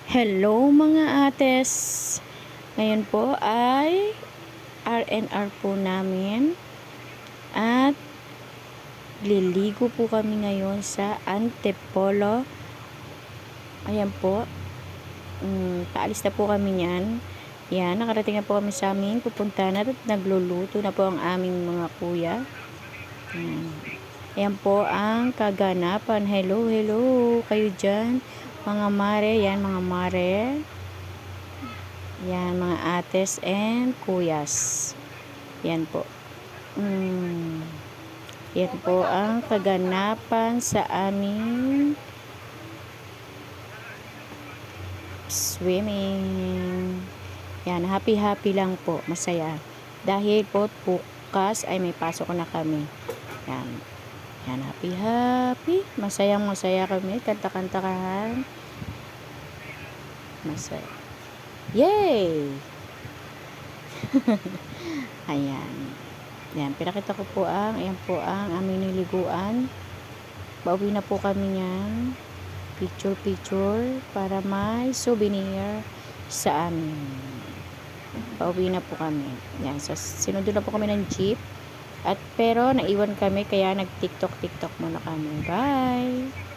Hello mga ates! Ngayon po ay R&R po namin at liligo po kami ngayon sa Antipolo. Ayan po, paalis na po kami niyan. Yan, nakarating na po kami sa amin. Pupunta na at nagluluto na po ang aming mga kuya. Ayan po ang kaganapan. Hello kayo dyan. Mga mare, yan mga mare. Yan mga ates and kuyas. Yan po. Yan po ang kaganapan sa aming swimming. Yan, happy lang po. Masaya. Dahil po bukas ay may pasok na kami. Yan. Yan, happy. Masaya kami. Kanta-kantahan. Masaya. Yay! Ayan. Yan, pinakita ko po ayan po ang aming niliguan. Pauwi na po kami yan. Picture para may souvenir sa amin. Pauwi na po kami. Yan, so sinundo na po kami ng jeep. Pero naiwan kami kaya nag-TikTok muna kami. Bye!